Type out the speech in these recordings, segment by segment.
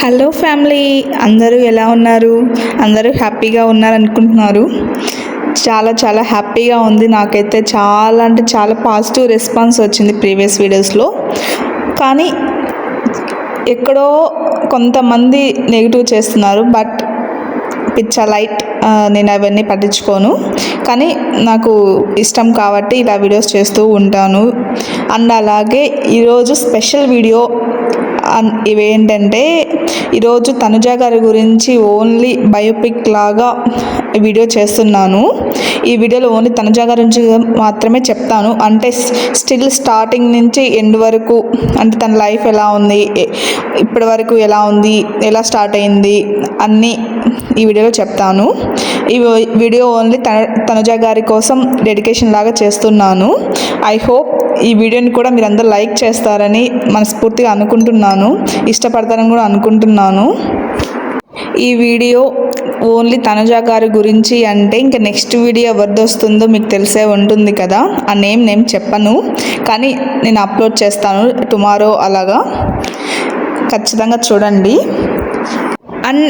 Hello family, అందరూ ఎలా ఉన్నారు? అందరూ హ్యాపీగా ఉన్నారనుకుంటున్నారు. చాలా చాలా హ్యాపీగా ఉంది. నాకైతే చాలా అంటే చాలా పాజిటివ్ రెస్పాన్స్ వచ్చింది ప్రీవియస్ వీడియోస్లో. కానీ ఎక్కడో కొంతమంది నెగిటివ్ చేస్తున్నారు. బట్ పిచ్చా లైట్, నేను అవన్నీ పట్టించుకోను. కానీ నాకు ఇష్టం కాబట్టి ఇలా వీడియోస్ చేస్తూ ఉంటాను. అండ్ అలాగే ఈరోజు స్పెషల్ వీడియో ఇవేంటంటే, ఈరోజు తనుజ గారి గురించి ఓన్లీ బయోపిక్ లాగా వీడియో చేస్తున్నాను. ఈ వీడియోలో ఓన్లీ తనుజ గారి గురించి మాత్రమే చెప్తాను. అంటే స్టిల్ స్టార్టింగ్ నుంచి ఎండ్ వరకు, అంటే తన లైఫ్ ఎలా ఉంది, ఇప్పటి వరకు ఎలా ఉంది, ఎలా స్టార్ట్ అయింది అన్నీ ఈ వీడియోలో చెప్తాను. ఈ వీడియో ఓన్లీ తనుజ గారి కోసం డెడికేషన్ లాగా చేస్తున్నాను. ఐ హోప్ ఈ వీడియోని కూడా మీరందరూ లైక్ చేస్తారని మనస్ఫూర్తిగా అనుకుంటున్నాను. ఇష్టపడతారని కూడా అనుకుంటున్నాను. ఈ వీడియో ఓన్లీ తనుజ గారి గురించి అంటే, ఇంకా నెక్స్ట్ వీడియో ఎవరిది వస్తుందో మీకు తెలిసే ఉంటుంది కదా. ఆ నేమ్ చెప్పను, కానీ నేను అప్లోడ్ చేస్తాను టుమారో. అలాగా ఖచ్చితంగా చూడండి. అండ్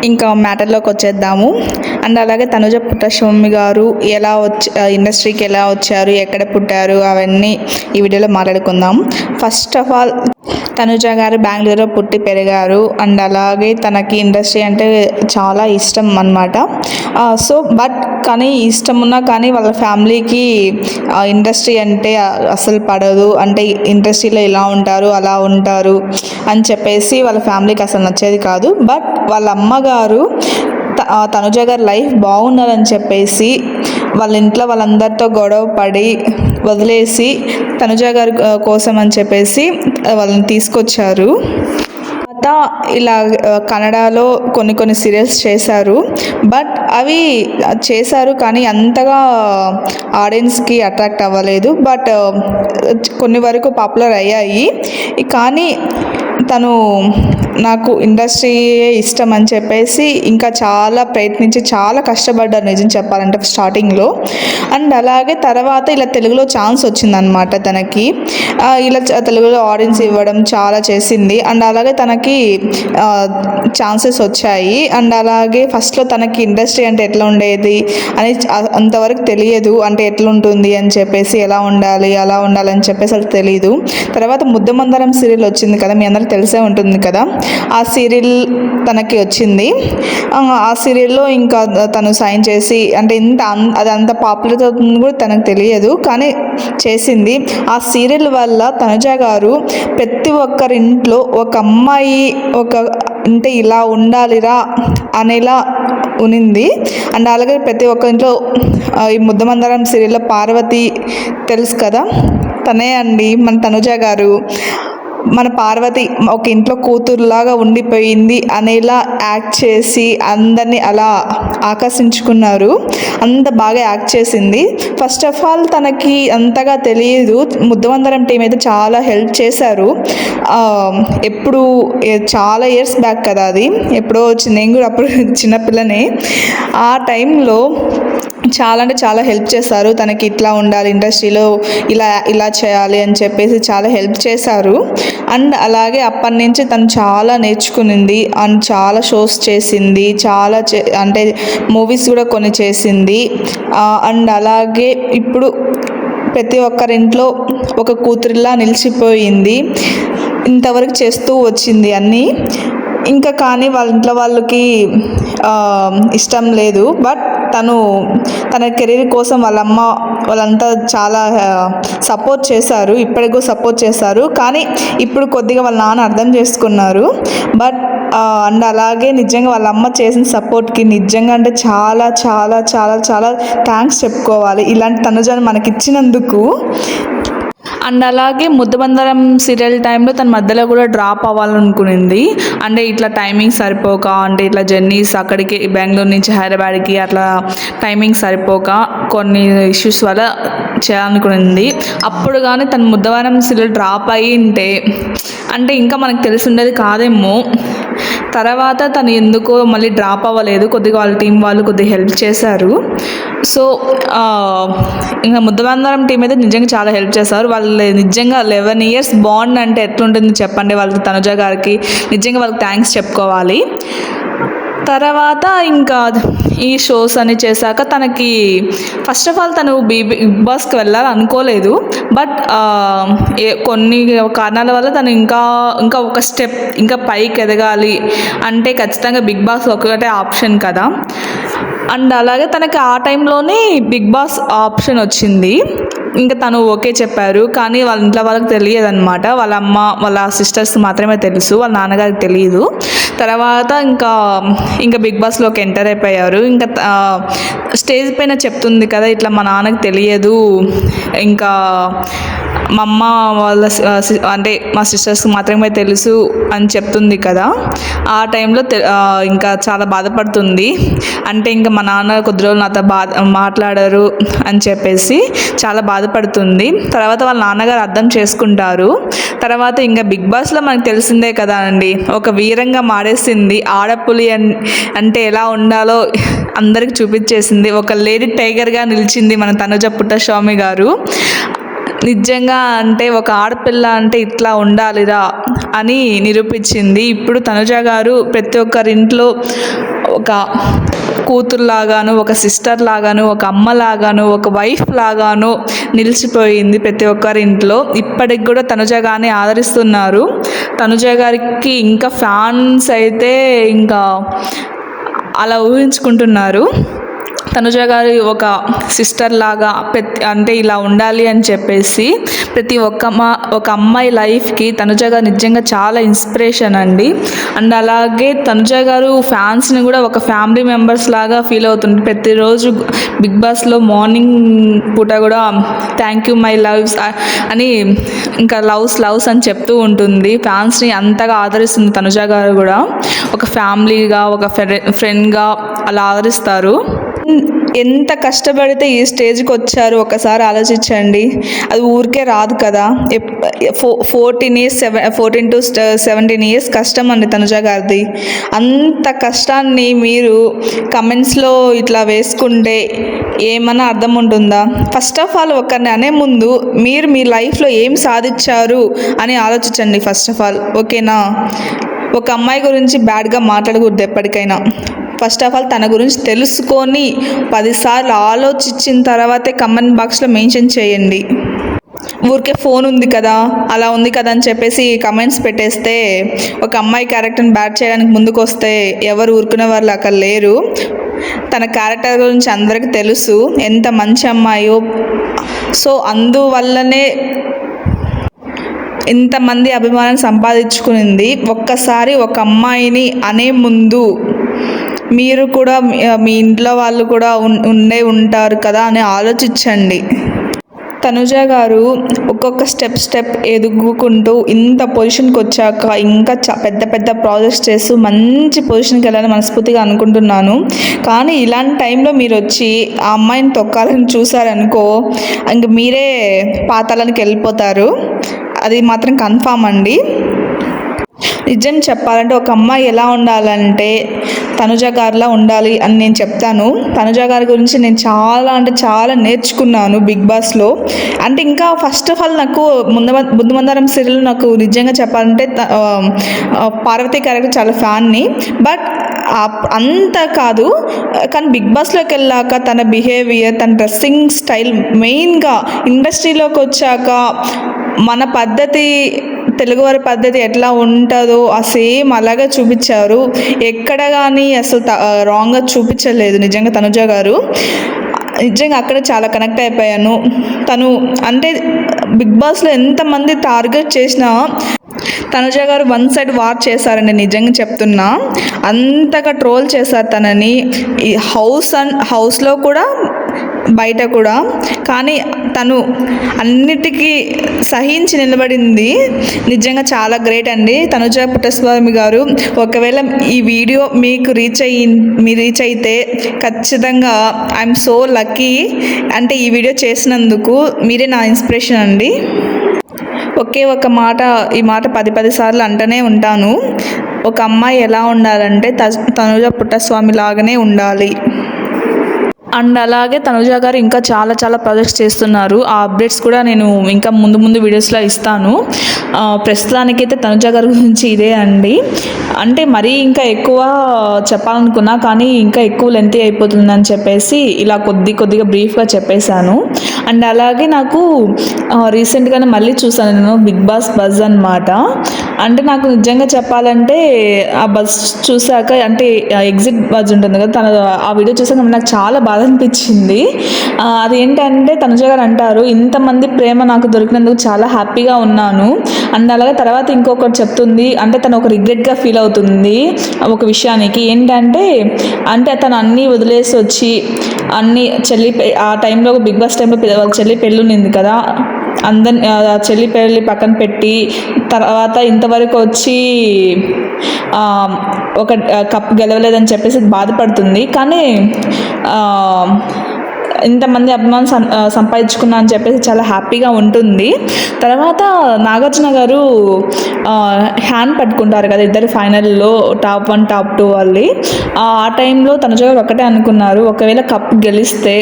ఇంకా మ్యాటర్లోకి వచ్చేద్దాము. అండ్ అలాగే తనుజ పుట్టస్వామి గారు ఎలా ఇండస్ట్రీకి ఎలా వచ్చారు, ఎక్కడ పుట్టారు, అవన్నీ ఈ వీడియోలో మాట్లాడుకుందాం. ఫస్ట్ ఆఫ్ ఆల్, తనుజ గారు బెంగళూరులో పుట్టి పెరిగారు. అండ్ అలాగే తనకి ఇండస్ట్రీ అంటే చాలా ఇష్టం అన్నమాట. కానీ ఇష్టం ఉన్నా కానీ వాళ్ళ ఫ్యామిలీకి ఇండస్ట్రీ అంటే అసలు పడదు. అంటే ఇండస్ట్రీలో ఇలా ఉంటారు, అలా ఉంటారు అని చెప్పేసి వాళ్ళ ఫ్యామిలీకి అసలు నచ్చేది కాదు. బట్ వాళ్ళ అమ్మగారు తనుజ గారి లైఫ్ బాగుండాలని చెప్పేసి వాళ్ళ ఇంట్లో వాళ్ళందరితో గొడవ పడి వదిలేసి తనుజ గారి కోసం అని చెప్పేసి వాళ్ళని తీసుకొచ్చారు. ఇలా కన్నడలో కొన్ని సీరియల్స్ చేశారు. బట్ అవి చేశారు కానీ అంతగా ఆడియన్స్కి అట్రాక్ట్ అవ్వలేదు. బట్ కొన్ని వరకు పాపులర్ అయ్యాయి. కానీ తను నాకు ఇండస్ట్రీయే ఇష్టం అని చెప్పేసి ఇంకా చాలా ప్రయత్నించి చాలా కష్టపడ్డారు నిజం చెప్పాలంటే స్టార్టింగ్లో. అండ్ అలాగే తర్వాత ఇలా తెలుగులో ఛాన్స్ వచ్చిందనమాట తనకి. ఇలా తెలుగులో ఆడియన్స్ ఇవ్వడం చాలా చేసింది. అండ్ అలాగే తనకి ఛాన్సెస్ వచ్చాయి. అండ్ అలాగే ఫస్ట్లో తనకి ఇండస్ట్రీ అంటే ఎట్లా ఉండేది అని అంతవరకు తెలియదు. అంటే ఎట్లుంటుంది అని చెప్పేసి, ఎలా ఉండాలి అలా ఉండాలని చెప్పేసి అది తెలియదు. తర్వాత ముద్దమందారం సీరియల్ వచ్చింది కదా, మీ అందరికి తెలిసే ఉంటుంది కదా. ఆ సీరియల్ తనకి వచ్చింది. ఆ సీరియల్లో ఇంకా తను సైన్ చేసి, అంటే అది అంత పాపులర్ అవుతుంది కూడా తనకు తెలియదు, కానీ చేసింది. ఆ సీరియల్ వల్ల తనుజ గారు ప్రతి ఒక్కరింట్లో ఒక అమ్మాయి అంటే ఇలా ఉండాలిరా అనేలా ఉనింది. అండ్ అలాగే ప్రతి ఒక్కరింట్లో ఈ ముద్దమందారం సీరియల్లో పార్వతి తెలుసు కదా, తనే అండి మన తనుజ గారు. మన పార్వతి ఒక ఇంట్లో కూతురులాగా ఉండిపోయింది అనేలా యాక్ట్ చేసి అందరినీ అలా ఆకర్షించుకున్నారు. అంత బాగా యాక్ట్ చేసింది. ఫస్ట్ ఆఫ్ ఆల్ తనకి అంతగా తెలియదు. ముద్దమందారం టీం అయితే చాలా హెల్ప్ చేశారు. ఎప్పుడు చాలా ఇయర్స్ బ్యాక్ కదా, అది ఎప్పుడో వచ్చింది. నేను కూడా అప్పుడు చిన్నపిల్లనే. ఆ టైంలో చాలా అంటే చాలా హెల్ప్ చేశారు. తనకి ఇట్లా ఉండాలి, ఇండస్ట్రీలో ఇలా చేయాలి అని చెప్పేసి చాలా హెల్ప్ చేశారు. అండ్ అలాగే అప్పటి నుంచి తను చాలా నేర్చుకునింది. అండ్ చాలా షోస్ చేసింది, అంటే మూవీస్ కూడా కొన్ని చేసింది. అండ్ అలాగే ఇప్పుడు ప్రతి ఒక్కరింట్లో ఒక కూతురిలా నిలిచిపోయింది. ఇంతవరకు చేస్తూ వచ్చింది అన్నీ. ఇంకా కానీ వాళ్ళ ఇంట్లో వాళ్ళకి ఇష్టం లేదు. బట్ తన కెరీర్ కోసం వాళ్ళంతా చాలా సపోర్ట్ చేశారు. ఇప్పటికీ సపోర్ట్ చేశారు. కానీ ఇప్పుడు కొద్దిగా వాళ్ళ నాన్న అర్థం చేసుకున్నారు. బట్ అండ్ అలాగే నిజంగా వాళ్ళ అమ్మ చేసిన సపోర్ట్కి నిజంగా అంటే చాలా చాలా చాలా చాలా థ్యాంక్స్ చెప్పుకోవాలి, ఇలాంటి తనుజను మనకిచ్చినందుకు. అండ్ అలాగే ముద్దబందరం సీరియల్ టైంలో తన మధ్యలో కూడా డ్రాప్ అవ్వాలనుకునింది. అంటే ఇట్లా టైమింగ్ సరిపోక, అంటే ఇట్లా జర్నీస్ అక్కడికి బెంగళూరు నుంచి హైదరాబాద్కి అట్లా టైమింగ్ సరిపోక కొన్ని ఇష్యూస్ వల్ల చేయాలనుకునింది. అప్పుడు కానీ తన ముద్దవరం సీరియల్ డ్రాప్ అయ్యి ఉంటే అంటే ఇంకా మనకు తెలిసి ఉండేది కాదేమో. తర్వాత తను ఎందుకో మళ్ళీ డ్రాప్ అవ్వలేదు. కొద్దిగా వాళ్ళ టీం వాళ్ళు కొద్దిగా హెల్ప్ చేశారు. సో ఇంకా ముద్దమందారం టీం అయితే నిజంగా చాలా హెల్ప్ చేస్తారు. వాళ్ళు నిజంగా 11 years బాండ్ అంటే ఎట్లుంటుంది చెప్పండి. వాళ్ళకి తనుజ గారికి నిజంగా వాళ్ళకి థ్యాంక్స్ చెప్పుకోవాలి. తర్వాత ఇంకా ఈ షోస్ అని చేశాక తనకి ఫస్ట్ ఆఫ్ ఆల్ తను బిగ్ బాస్కి వెళ్ళాలి అనుకోలేదు. బట్ కొన్ని కారణాల వల్ల తను ఇంకా ఒక స్టెప్ ఇంకా పైకి ఎదగాలి అంటే ఖచ్చితంగా బిగ్ బాస్ ఒకటే ఆప్షన్ కదా. అండ్ అలాగే తనకి ఆ టైంలోనే బిగ్ బాస్ ఆప్షన్ వచ్చింది. ఇంకా తను ఓకే చెప్పారు. కానీ వాళ్ళ ఇంట్లో వాళ్ళకి తెలియదు అనమాట. వాళ్ళ అమ్మ వాళ్ళ సిస్టర్స్ మాత్రమే తెలుసు, వాళ్ళ నాన్నగారికి తెలియదు. తర్వాత ఇంకా బిగ్ బాస్లోకి ఎంటర్ అయిపోయారు. ఇంకా స్టేజ్ పైన చెప్తుంది కదా, ఇట్లా మా నాన్నకి తెలియదు, ఇంకా మా అమ్మ వాళ్ళ అంటే మా సిస్టర్స్కి మాత్రమే తెలుసు అని చెప్తుంది కదా. ఆ టైంలో ఇంకా చాలా బాధపడుతుంది. అంటే ఇంకా మా నాన్న కొద్ది రోజులు నాతో మాట్లాడారు అని చెప్పేసి చాలా బాధపడుతుంది. తర్వాత వాళ్ళ నాన్నగారు అర్థం చేసుకుంటారు. తర్వాత ఇంకా బిగ్ బాస్లో మనకు తెలిసిందే కదా అండి, ఒక వీరంగా మారేసింది. ఆడపులి అంటే ఎలా ఉండాలో అందరికి చూపించేసింది. ఒక లేడీ టైగర్గా నిలిచింది మన తనుజ పుట్టస్వామి గారు. నిజంగా అంటే ఒక ఆడపిల్ల అంటే ఇట్లా ఉండాలిరా అని నిరూపించింది. ఇప్పుడు తనుజ గారు ప్రతి ఒక్కరింట్లో ఒక కూతురులాగాను, ఒక సిస్టర్ లాగాను, ఒక అమ్మలాగాను, ఒక వైఫ్ లాగాను నిలిచిపోయింది ప్రతి ఒక్కరింట్లో. ఇప్పటికి కూడా తనుజ గారిని ఆదరిస్తున్నారు. తనుజ గారికి ఇంకా ఫ్యాన్స్ అయితే ఇంకా అలా ఊహించుకుంటున్నారు. తనుజ గారి ఒక సిస్టర్ లాగా అంటే ఇలా ఉండాలి అని చెప్పేసి ప్రతి ఒక అమ్మాయి లైఫ్కి తనుజ గారు నిజంగా చాలా ఇన్స్పిరేషన్ అండి. అండ్ అలాగే తనుజ గారు ఫ్యాన్స్ని కూడా ఒక ఫ్యామిలీ మెంబర్స్ లాగా ఫీల్ అవుతుంది. ప్రతిరోజు బిగ్ బాస్లో మార్నింగ్ పూట కూడా థ్యాంక్ యూ మై లవ్స్ అని ఇంకా లవ్స్ అని చెప్తూ ఉంటుంది. ఫ్యాన్స్ని అంతగా ఆదరిస్తుంది తనుజ గారు కూడా. ఒక ఫ్యామిలీగా, ఒక ఫ్రెండ్గా అలా ఆదరిస్తారు. ఎంత కష్టపడితే ఈ స్టేజ్కి వచ్చారు ఒకసారి ఆలోచించండి. అది ఊరికే రాదు కదా. 14 to 17 years కష్టం అండి తనుజ గారిది. అంత కష్టాన్ని మీరు కమెంట్స్లో ఇట్లా వేసుకుంటే ఏమన్నా అర్థం ఉంటుందా? ఫస్ట్ ఆఫ్ ఆల్ ఒకరిని అనే ముందు మీరు మీ లైఫ్లో ఏం సాధించారు అని ఆలోచించండి ఫస్ట్ ఆఫ్ ఆల్. ఓకేనా? ఒక అమ్మాయి గురించి బ్యాడ్గా మాట్లాడకూడదు ఎప్పటికైనా. ఫస్ట్ ఆఫ్ ఆల్ తన గురించి తెలుసుకొని 10 సార్లు ఆలోచించిన తర్వాతే కమెంట్ బాక్స్లో మెన్షన్ చేయండి. ఊరికే ఫోన్ ఉంది కదా, అలా ఉంది కదా అని చెప్పేసి కమెంట్స్ పెట్టేస్తే ఒక అమ్మాయి క్యారెక్టర్ని బ్యాడ్ చేయడానికి ముందుకు వస్తే ఎవరు ఊరుకునే వాళ్ళు అక్కడ లేరు. తన క్యారెక్టర్ గురించి అందరికీ తెలుసు, ఎంత మంచి అమ్మాయో. సో అందువల్లనే ఇంతమంది అభిమానం సంపాదించుకునింది. ఒక్కసారి ఒక అమ్మాయిని అనే ముందు మీరు కూడా మీ ఇంట్లో వాళ్ళు కూడా ఉంటారు కదా అని ఆలోచించండి. తనుజ గారు ఒక్కొక్క స్టెప్ ఎదుగుకుంటూ ఇంత పొజిషన్కి వచ్చాక ఇంకా పెద్ద పెద్ద ప్రాజెక్ట్స్ చేస్తూ మంచి పొజిషన్కి వెళ్ళాలని మనస్ఫూర్తిగా అనుకుంటున్నాను. కానీ ఇలాంటి టైంలో మీరు వచ్చి ఆ అమ్మాయిని తొక్కాలని చూసారనుకో, ఇంక మీరే పాతాళానికి వెళ్ళిపోతారు. అది మాత్రం కన్ఫామ్ అండి. నిజం చెప్పాలంటే ఒక అమ్మాయి ఎలా ఉండాలంటే తనుజ గారిలా ఉండాలి అని నేను చెప్తాను. తనుజ గారి గురించి నేను చాలా నేర్చుకున్నాను బిగ్ బాస్లో. అంటే ఇంకా ఫస్ట్ ఆఫ్ ఆల్ నాకు ముద్దమందారం సీరియల్ నాకు నిజంగా చెప్పాలంటే పార్వతి క్యారెక్టర్ చాలా ఫ్యాన్ని. బట్ అంత కాదు, కానీ బిగ్ బాస్లోకి వెళ్ళాక తన బిహేవియర్, తన డ్రెస్సింగ్ స్టైల్, మెయిన్గా ఇండస్ట్రీలోకి వచ్చాక మన పద్ధతి, తెలుగువారి పద్ధతి ఎట్లా ఉంటుందో సేమ్ అలాగే చూపించారు. ఎక్కడ కానీ అసలు రాంగ్గా చూపించలేదు నిజంగా తనుజ గారు. నిజంగా అక్కడ చాలా కనెక్ట్ అయిపోయాను. తను అంటే బిగ్ బాస్లో ఎంతమంది టార్గెట్ చేసినా తనుజ గారు వన్ సైడ్ వార్ చేశారండి. నిజంగా చెప్తున్నా, అంతగా ట్రోల్ చేశారు తనని, ఈ హౌస్లో కూడా బయట కూడా. కానీ తను అన్నిటికీ సహించి నిలబడింది. నిజంగా చాలా గ్రేట్ అండి తనుజ పుట్టస్వామి గారు. ఒకవేళ ఈ వీడియో మీకు రీచ్ అయితే ఖచ్చితంగా ఐఎమ్ సో లక్కీ. అంటే ఈ వీడియో చేసినందుకు మీరే నా ఇన్స్పిరేషన్ అండి. ఈ మాట 10 సార్లు అంటూనే ఉంటాను. ఒక అమ్మాయి ఎలా ఉండాలంటే తనుజ పుట్టస్వామి లాగానే ఉండాలి. అండ్ అలాగే తనుజ గారు ఇంకా చాలా చాలా ప్రాజెక్ట్స్ చేస్తున్నారు. ఆ అప్డేట్స్ కూడా నేను ఇంకా ముందు ముందు వీడియోస్లో ఇస్తాను. ప్రస్తుతానికైతే తనుజ గారి గురించి ఇదే అండి. అంటే మరీ ఇంకా ఎక్కువ చెప్పాలనుకున్నా కానీ ఇంకా ఎక్కువ లెంతీ అయిపోతుందని చెప్పేసి ఇలా కొద్దిగా బ్రీఫ్గా చెప్పేశాను. అండ్ అలాగే నాకు రీసెంట్గానే మళ్ళీ చూసాను నేను బిగ్ బాస్ బజ్ అనమాట. అంటే నాకు నిజంగా చెప్పాలంటే ఆ బజ్ చూసాక అంటే ఎగ్జిట్ బజ్ ఉంటుంది కదా, ఆ వీడియో చూసాక నాకు చాలా బాధ అనిపించింది. అది ఏంటంటే తనుజ గారు అంటారు, ఇంతమంది ప్రేమ నాకు దొరికినందుకు చాలా హ్యాపీగా ఉన్నాను. అండ్ అలాగే తర్వాత ఇంకొకటి చెప్తుంది, అంటే తను ఒక రిగ్రెట్గా ఫీల్ అవుతుంది ఒక విషయానికి. ఏంటంటే అంటే తను అన్నీ వదిలేసి వచ్చి అన్నీ ఆ టైంలో బిగ్ బాస్ టైంలో వాళ్ళ చెల్లి పెళ్ళి ఉన్నింది కదా, అందరిని చెల్లి పెళ్ళి పక్కన పెట్టి తర్వాత ఇంతవరకు వచ్చి ఒక కప్ గెలవలేదని చెప్పేసి బాధపడుతుంది. కానీ ఇంతమంది అభిమానం సంపాదించుకున్నా అని చెప్పేసి చాలా హ్యాపీగా ఉంటుంది. తర్వాత నాగార్జున గారు హ్యాండ్ పట్టుకుంటారు కదా ఇద్దరు ఫైనల్లో, టాప్ 1 టాప్ 2 వాళ్ళి. ఆ టైంలో తనుజ గారు ఒకటే అనుకున్నారు, ఒకవేళ కప్ గెలిస్తే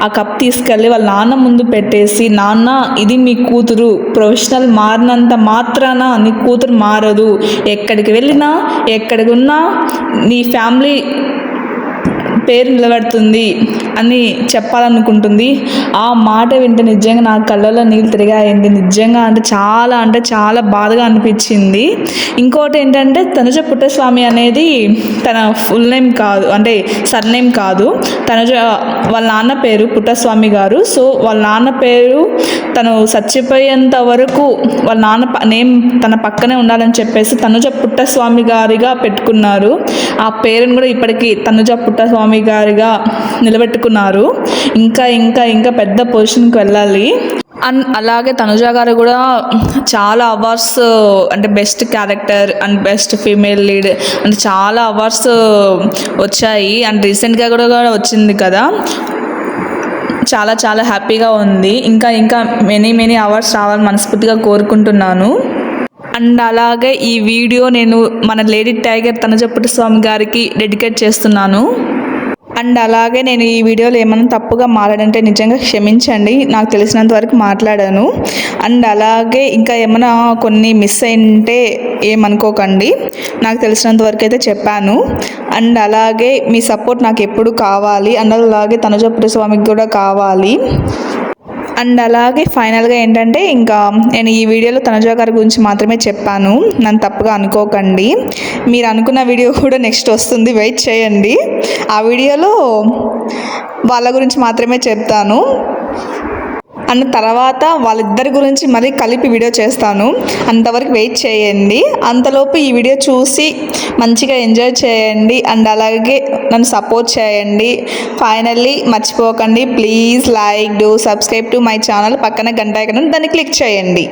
ఆ కప్ తీసుకెళ్ళి వాళ్ళ నాన్న ముందు పెట్టేసి, నాన్న ఇది మీ కూతురు, ప్రొఫెషనల్ మారినంత మాత్రాన నీ కూతురు మారదు, ఎక్కడికి వెళ్ళినా ఎక్కడికి ఉన్నా నీ ఫ్యామిలీ పేరు నిలబడుతుంది అని చెప్పాలనుకుంటుంది. ఆ మాట వింటే నిజంగా నా కళ్ళలో నీళ్ళు తిరిగాయండి. నిజంగా అంటే చాలా బాధగా అనిపించింది. ఇంకోటి ఏంటంటే తనుజ పుట్టస్వామి అనేది తన ఫుల్ నేమ్ కాదు, అంటే సర్నేమ్ కాదు. తనుజ వాళ్ళ నాన్న పేరు పుట్టస్వామి గారు. సో వాళ్ళ నాన్న పేరు తను చచ్చిపోయేంత వరకు వాళ్ళ నాన్న నేమ్ తన పక్కనే ఉండాలని చెప్పేసి తనుజ పుట్టస్వామి గారిగా పెట్టుకున్నారు. ఆ పేరును కూడా ఇప్పటికీ తనుజ పుట్టస్వామి గారిగా నిలబెట్టుకున్నారు. ఇంకా పెద్ద పొజిషన్కి వెళ్ళాలి. అండ్ అలాగే తనుజ గారు కూడా చాలా అవార్డ్స్, అంటే best character and best female lead అంటే చాలా అవార్డ్స్ వచ్చాయి. అండ్ రీసెంట్గా కూడా వచ్చింది కదా, చాలా హ్యాపీగా ఉంది. ఇంకా మెనీ అవార్డ్స్ రావాలని మనస్ఫూర్తిగా కోరుకుంటున్నాను. అండ్ అలాగే ఈ వీడియో నేను మన లేడీ టైగర్ తనుజ పుట్టస్వామి గారికి డెడికేట్ చేస్తున్నాను. అండ్ అలాగే నేను ఈ వీడియోలో ఏమైనా తప్పుగా మాట్లాడంటే నిజంగా క్షమించండి, నాకు తెలిసినంత వరకు మాట్లాడాను. అండ్ అలాగే ఇంకా ఏమైనా కొన్ని మిస్ అయింటే ఏమనుకోకండి, నాకు తెలిసినంత వరకు అయితే చెప్పాను. అండ్ అలాగే మీ సపోర్ట్ నాకు ఎప్పుడు కావాలి. అండ్ అలాగే తనుజ పుట్టస్వామికి కూడా కావాలి. అండ్ అలాగే ఫైనల్గా ఏంటంటే ఇంకా నేను ఈ వీడియోలో తనుజ గారి గురించి మాత్రమే చెప్పాను, నన్ను తప్పుగా అనుకోకండి. మీరు అనుకున్న వీడియో కూడా నెక్స్ట్ వస్తుంది, వెయిట్ చేయండి. ఆ వీడియోలో వాళ్ళ గురించి మాత్రమే చెప్తాను. అండ్ తర్వాత వాళ్ళిద్దరి గురించి మళ్ళీ కలిపి వీడియో చేస్తాను, అంతవరకు వెయిట్ చేయండి. అంతలోపు ఈ వీడియో చూసి మంచిగా ఎంజాయ్ చేయండి. అండ్ అలాగే నన్ను సపోర్ట్ చేయండి. ఫైనల్లీ మర్చిపోకండి, please like, do subscribe to my channel. పక్కన గంట ఐకాన్ దాన్ని క్లిక్ చేయండి.